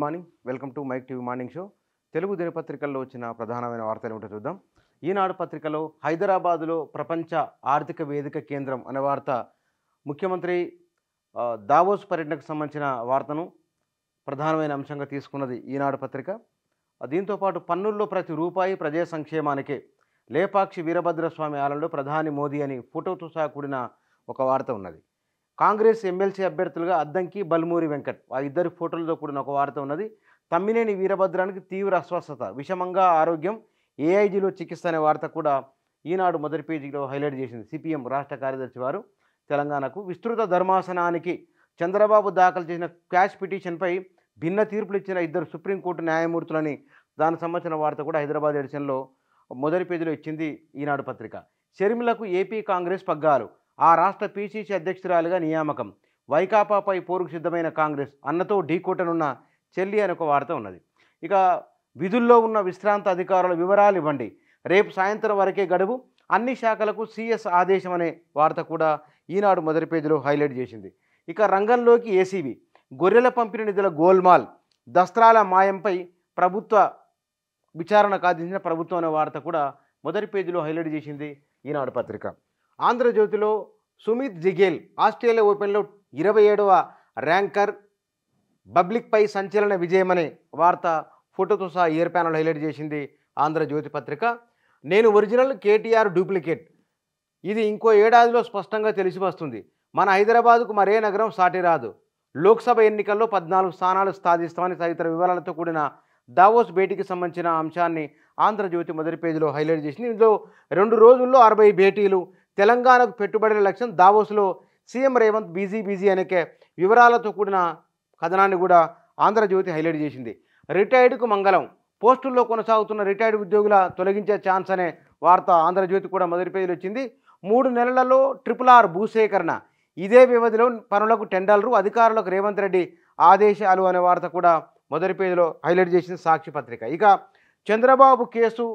Morning, welcome to mic TV morning show. Telugu దినపత్రికల్లో వచ్చిన ప్రధానమైన వార్తలు ఏమిటో చూద్దాం. ఈనాడు పత్రికలో హైదరాబాదులో ప్రపంచ ఆర్థిక వేదిక కేంద్రం అనే వార్త, ముఖ్యమంత్రి దావోస్ పర్యటనకు సంబంధించిన వార్తను ప్రధానమైన అంశంగా తీసుకున్నది ఈనాడు పత్రిక. దీంతోపాటు పన్నుల్లో ప్రతి రూపాయి ప్రజా సంక్షేమానికే, లేపాక్షి వీరభద్రస్వామి ఆలయంలో ప్రధాని మోదీ అని ఫోటోతో సహా కూడిన ఒక వార్త ఉన్నది. కాంగ్రెస్ ఎమ్మెల్సీ అభ్యర్థులుగా అద్దంకి, బల్మూరి వెంకట్, ఆ ఇద్దరి ఫోటోలతో కూడిన ఒక వార్త ఉన్నది. తమ్మినేని వీరభద్రానికి తీవ్ర అస్వస్థత, విషమంగా ఆరోగ్యం, ఏఐజీలో చికిత్స అనే వార్త కూడా ఈనాడు మొదటి పేజీలో హైలైట్ చేసింది. సిపిఎం రాష్ట్ర కార్యదర్శి వారు తెలంగాణకు విస్తృత ధర్మాసనానికి చంద్రబాబు దాఖలు చేసిన క్యాష్ పిటిషన్పై భిన్న తీర్పులు ఇచ్చిన ఇద్దరు సుప్రీంకోర్టు న్యాయమూర్తులని, దానికి సంబంధించిన వార్త కూడా హైదరాబాద్ ఎడిషన్లో మొదటి పేజీలో ఇచ్చింది ఈనాడు పత్రిక. షర్మిలకు ఏపీ కాంగ్రెస్ పగ్గాలు, ఆ రాష్ట్ర పీసీసీ అధ్యక్షురాలుగా నియామకం, వైకాపాపై పోరుకు సిద్ధమైన కాంగ్రెస్, అన్నతో ఢీకొట్టనున్న చెల్లి అని ఒక వార్త ఉన్నది. ఇక విధుల్లో ఉన్న విశ్రాంత అధికారుల వివరాలు ఇవ్వండి, రేపు సాయంత్రం వరకే గడువు, అన్ని శాఖలకు సీఎస్ ఆదేశం అనే వార్త కూడా ఈనాడు మొదటి పేజీలో హైలైట్ చేసింది. ఇక రంగంలోకి ఏసీబీ, గొర్రెల పంపిణీ నిధుల గోల్మాల్, దస్త్రాల మాయంపై ప్రభుత్వ విచారణకు ఆదేశించిన ప్రభుత్వం అనే వార్త కూడా మొదటి పేజీలో హైలైట్ చేసింది ఈనాడు పత్రిక. ఆంధ్రజ్యోతిలో సుమిత్ జిగేల్ ఆస్ట్రేలియా ఓపెన్లో 27వ ర్యాంకర్, పబ్లిక్పై సంచలన విజయమనే వార్త ఫోటోతో సహా ఎయిర్ ప్యానల్ హైలైట్ చేసింది ఆంధ్రజ్యోతి పత్రిక. నేను ఒరిజినల్, కేటీఆర్ డూప్లికేట్, ఇది ఇంకో ఏడాదిలో స్పష్టంగా తెలిసి వస్తుంది. మన హైదరాబాదుకు మరే నగరం సాటి రాదు, లోక్సభ ఎన్నికల్లో 14 స్థానాలు సాధిస్తామని తదితర వివరాలతో కూడిన దావోస్ భేటీకి సంబంధించిన అంశాన్ని ఆంధ్రజ్యోతి మొదటి పేజీలో హైలైట్ చేసింది. ఇందులో 2 రోజుల్లో 60 భేటీలు, తెలంగాణకు పెట్టుబడుల లక్ష్యం, దావోస్లో సీఎం రేవంత్ బిజీ అనేక వివరాలతో కూడిన కథనాన్ని కూడా ఆంధ్రజ్యోతి హైలైట్ చేసింది. రిటైర్డ్కు మంగళం, పోస్టుల్లో కొనసాగుతున్న రిటైర్డ్ ఉద్యోగుల తొలగించే ఛాన్స్ అనే వార్త ఆంధ్రజ్యోతి కూడా మొదటి పేజీలో వచ్చింది. 3 నెలలలో RRR భూసేకరణ, ఇదే వ్యవధిలో పనులకు టెండర్లు, అధికారులకు రేవంత్ రెడ్డి ఆదేశాలు అనే వార్త కూడా మొదటి పేజీలో హైలైట్ చేసింది సాక్షి పత్రిక. ఇక చంద్రబాబు కేసు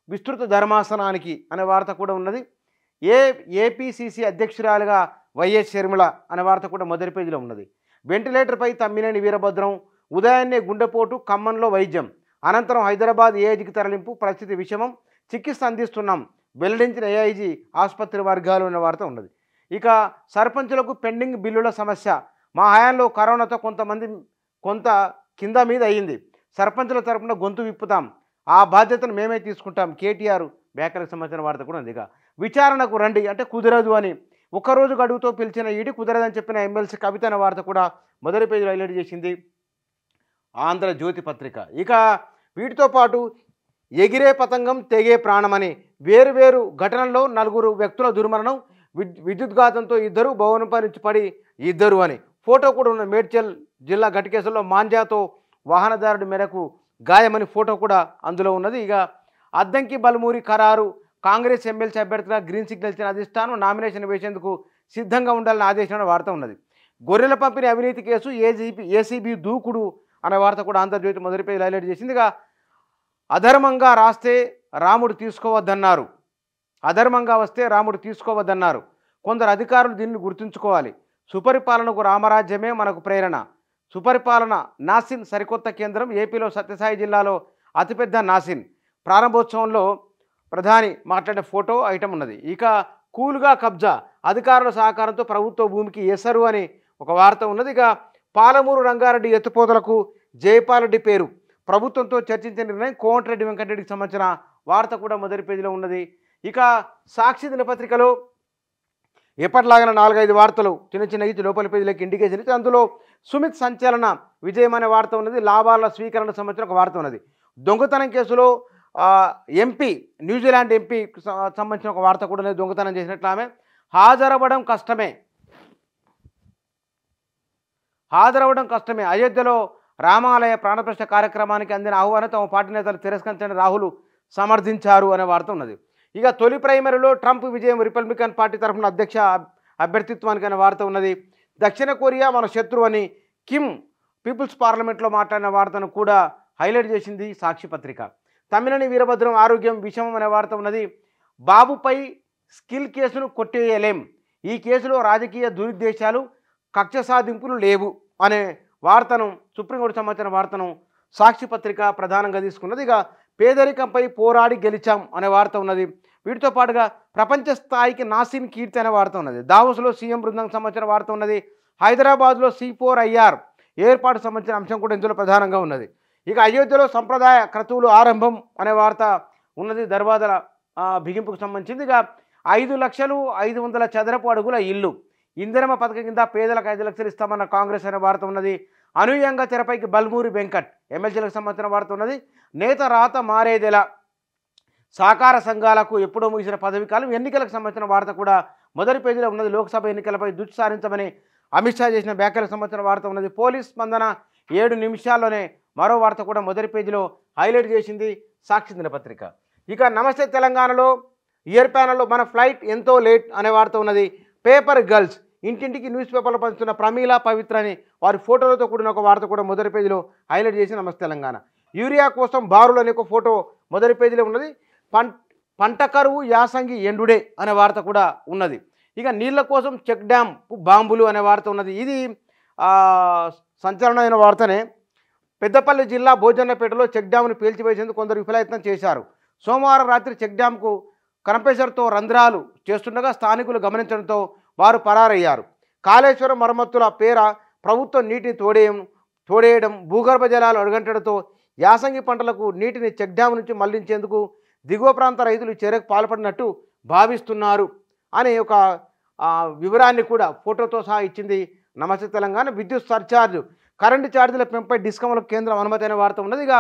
విస్తృత ధర్మాసనానికి అనే వార్త కూడా ఉన్నది. ఏపీసీసీ అధ్యక్షురాలుగా వైఎస్ షర్మిల అనే వార్త కూడా మొదటి పేజీలో ఉన్నది. వెంటిలేటర్పై తమ్మినేని వీరభద్రం, ఉదయాన్నే గుండెపోటు, ఖమ్మంలో వైద్యం, అనంతరం హైదరాబాద్ ఏఐజీకి తరలింపు, పరిస్థితి విషమం, చికిత్స అందిస్తున్నాం, వెల్లడించిన ఏఐజీ ఆసుపత్రి వర్గాలు అనే వార్త ఉన్నది. ఇక సర్పంచులకు పెండింగ్ బిల్లుల సమస్య, మా హయాంలో కరోనాతో కొంత కింద మీద అయ్యింది, సర్పంచుల తరపున గొంతు విప్పుతాం, ఆ బాధ్యతను మేమే తీసుకుంటాం, కేటీఆర్ వ్యాఖ్యలకు సంబంధించిన వార్త కూడా ఉంది. ఇక విచారణకు రండి అంటే కుదరదు అని, ఒక్కరోజు గడువుతో పిలిచిన ఈడీ కుదరదని చెప్పిన ఎమ్మెల్సీ కవిత అనే వార్త కూడా మొదటి పేజీలో హైలైట్ చేసింది ఆంధ్రజ్యోతి పత్రిక. ఇక వీటితో పాటు ఎగిరే పతంగం తెగే ప్రాణమని, వేరువేరు ఘటనల్లో 4 వ్యక్తుల దుర్మరణం, విద్యుద్ఘాతంతో 2, భవనంపై నుంచి పడి 2 అని ఫోటో కూడా ఉన్న. మేడ్చల్ జిల్లా ఘటకేసులో మాంజాతో వాహనదారుడి మేరకు గాయమని ఫోటో కూడా అందులో ఉన్నది. ఇక అద్దంకి, బల్మూరి ఖరారు, కాంగ్రెస్ ఎమ్మెల్సీ అభ్యర్థిగా గ్రీన్ సిగ్నల్ ఇచ్చిన అధిష్టానం, నామినేషన్ వేసేందుకు సిద్ధంగా ఉండాలని ఆదేశించిన వార్త ఉన్నది. గొర్రెల పంపిణీ అవినీతి కేసు, ఏసీబీ దూకుడు అనే వార్త కూడా ఆంధ్రజ్యోతి మొదటి పేజీలో హైలైట్ చేసింది. ఇక అధర్మంగా రాస్తే రాముడు తీసుకోవద్దన్నారు, అధర్మంగా వస్తే రాముడు తీసుకోవద్దన్నారు, కొందరు అధికారులు దీన్ని గుర్తుంచుకోవాలి, సుపరిపాలనకు రామరాజ్యమే మనకు ప్రేరణ, సుపరిపాలన నాసిన్ సరికొత్త కేంద్రం, ఏపీలో సత్యసాయి జిల్లాలో అతిపెద్ద నాసిన్, ప్రారంభోత్సవంలో ప్రధాని మాట్లాడిన ఫోటో ఐటమ్ ఉన్నది. ఇక కూల్గా కబ్జా, అధికారుల సహకారంతో ప్రభుత్వ భూమికి ఎసరు అని ఒక వార్త ఉన్నది. ఇక పాలమూరు రంగారెడ్డి ఎత్తుపోతలకు జైపాల్ రెడ్డి పేరు, ప్రభుత్వంతో చర్చించిన నిర్ణయం, కోమటిరెడ్డి వెంకటరెడ్డికి సంబంధించిన వార్త కూడా మొదటి పేజీలో ఉన్నది. ఇక సాక్షి దినపత్రికలో ఎప్పటిలాగిన 4-5 వార్తలు చిన్న ఇచ్చి లోపల పేజీలోకి ఇండికేషన్ ఇచ్చి, అందులో సుమిత్ సంచలన విజయం అనే వార్త ఉన్నది. లాభాల స్వీకరణకు సంబంధించిన ఒక వార్త ఉన్నది. దొంగతనం కేసులో న్యూజిలాండ్ ఎంపీకి సంబంధించిన ఒక వార్త కూడా ఉన్నది. దొంగతనం చేసినట్లు ఆమె హాజరవ్వడం కష్టమే, అయోధ్యలో రామాలయ ప్రాణప్రతిష్ఠ కార్యక్రమానికి అందిన ఆహ్వానం తమ పార్టీ నేతలు తిరస్కరించని రాహుల్ సమర్థించారు అనే వార్త ఉన్నది. ఇక తొలి ప్రైమరీలో ట్రంప్ విజయం, రిపబ్లికన్ పార్టీ తరఫున అధ్యక్ష అభ్యర్థిత్వానికి అనే వార్త ఉన్నది. దక్షిణ కొరియా మన శత్రువు అని కిమ్ పీపుల్స్ పార్లమెంట్లో మాట్లాడిన వార్తను కూడా హైలైట్ చేసింది సాక్షి పత్రిక. తమ్మినేని వీరభద్రం ఆరోగ్యం విషమం అనే వార్త ఉన్నది. బాబుపై స్కిల్ కేసును కొట్టేయలేం, ఈ కేసులో రాజకీయ దురుద్దేశాలు, కక్ష సాధింపులు లేవు అనే వార్తను సుప్రీంకోర్టు సంబంధించిన వార్తను సాక్షి పత్రిక ప్రధానంగా తీసుకున్నది. ఇక పేదరికంపై పోరాడి గెలిచాం అనే వార్త ఉన్నది. వీటితో పాటుగా ప్రపంచ స్థాయికి నాసిన్ కీర్తి అనే వార్త ఉన్నది. దావోస్లో సీఎం బృందం సంబంధించిన వార్త ఉన్నది. హైదరాబాద్లో C4IR ఏర్పాటు సంబంధించిన అంశం కూడా ఇందులో ప్రధానంగా ఉన్నది. ఇక అయోధ్యలో సంప్రదాయ క్రతువులు ఆరంభం అనే వార్త ఉన్నది. దర్వాజల బిగింపుకు సంబంధించింది. ఇక 5,05,00 చదరపు అడుగుల ఇల్లు ఇందిరమ్మ పథకం కింద పేదలకు 5 లక్షలు ఇస్తామన్న కాంగ్రెస్ అనే వార్త ఉన్నది. అనూహ్యంగా తెరపైకి బల్మూరి వెంకట్ ఎమ్మెల్యేలకు సంబంధించిన వార్త ఉన్నది. నేత రాత మారేదెలా సహకార సంఘాలకు ఎప్పుడో ముగిసిన పదవి కాలం ఎన్నికలకు సంబంధించిన వార్త కూడా మొదటి పేజీలో ఉన్నది. లోక్సభ ఎన్నికలపై దృష్టి సారించమని అమిత్ షా చేసిన వ్యాఖ్యలకు సంబంధించిన వార్త ఉన్నది. పోలీస్ స్పందన 7 నిమిషాల్లోనే మరో వార్త కూడా మొదటి పేజీలో హైలైట్ చేసింది సాక్షి దినపత్రిక. ఇక నమస్తే తెలంగాణలో ఇయర్ ప్యానల్లో మన ఫ్లైట్ ఎంతో లేట్ అనే వార్త ఉన్నది. పేపర్ గర్ల్స్ ఇంటింటికి న్యూస్ పేపర్లు పంచుతున్న ప్రమీల పవిత్ర అని వారి ఫోటోలతో కూడిన ఒక వార్త కూడా మొదటి పేజీలో హైలైట్ చేసి నమస్తే తెలంగాణ. యూరియా కోసం బారులు అనే ఒక ఫోటో మొదటి పేజీలో ఉన్నది. పంట కరువు యాసంగి ఎండుడే అనే వార్త కూడా ఉన్నది. ఇక నీళ్ల కోసం చెక్ డ్యామ్ బాంబులు అనే వార్త ఉన్నది. ఇది సంచలనమైన వార్తనే. పెద్దపల్లి జిల్లా భోజన్నపేటలో చెక్ డ్యామ్ను పేల్చివేసేందుకు కొందరు విఫలయత్నం చేశారు. సోమవారం రాత్రి చెక్ డ్యామ్కు కంప్రెసర్తో రంధ్రాలు చేస్తుండగా స్థానికులు గమనించడంతో వారు పరారయ్యారు. కాళేశ్వరం మరమ్మతుల పేర ప్రభుత్వం నీటిని తోడేయడం భూగర్భ జలాలు అడుగంటడంతో యాసంగి పంటలకు నీటిని చెక్ డ్యామ్ నుంచి మళ్లించేందుకు దిగువ ప్రాంత రైతులు చర్యకు పాల్పడినట్టు భావిస్తున్నారు అనే ఒక వివరాన్ని కూడా ఫోటోతో సహా ఇచ్చింది నమస్తే తెలంగాణ. విద్యుత్ సర్ఛార్జ్ కరెంటు ఛార్జీల పెంపై డిస్కంలకు కేంద్రం అనుమతి అనే వార్త ఉన్నది. ఇక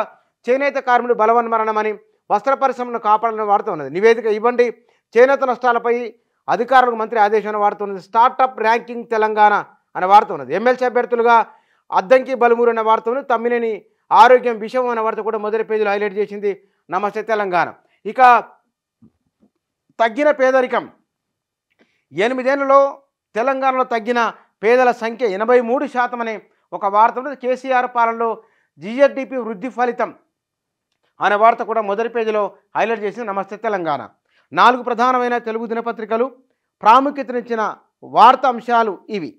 చేనేత కార్మికులు బలవన్మరణమని వస్త్ర పరిశ్రమను కాపాడాలనే వార్త ఉన్నది. నివేదిక ఇవ్వండి చేనేత నష్టాలపై అధికారులకు మంత్రి ఆదేశం వార్త ఉన్నది. స్టార్టప్ ర్యాంకింగ్ తెలంగాణ అనే వార్త ఉన్నది. ఎమ్మెల్సీ అభ్యర్థులుగా అద్దంకి బలుమూరు అనే వార్త ఉన్నది. తమ్మినేని ఆరోగ్యం విషయం అనే వార్త కూడా మొదటి పేజీలో హైలైట్ చేసింది నమస్తే తెలంగాణ. ఇక తగ్గిన పేదరికం 8 ఏళ్లలో తెలంగాణలో తగ్గిన పేదల సంఖ్య 83% అనే ఒక వార్త ఉన్నది. కేసీఆర్ పాలనలో GSDP వృద్ధి ఫలితం అనే వార్త కూడా మొదటి పేజీలో హైలైట్ చేసింది నమస్తే తెలంగాణ. 4 ప్రధానమైన తెలుగు దినపత్రికలు ప్రాముఖ్యతనిచ్చిన వార్తా అంశాలు ఇవి.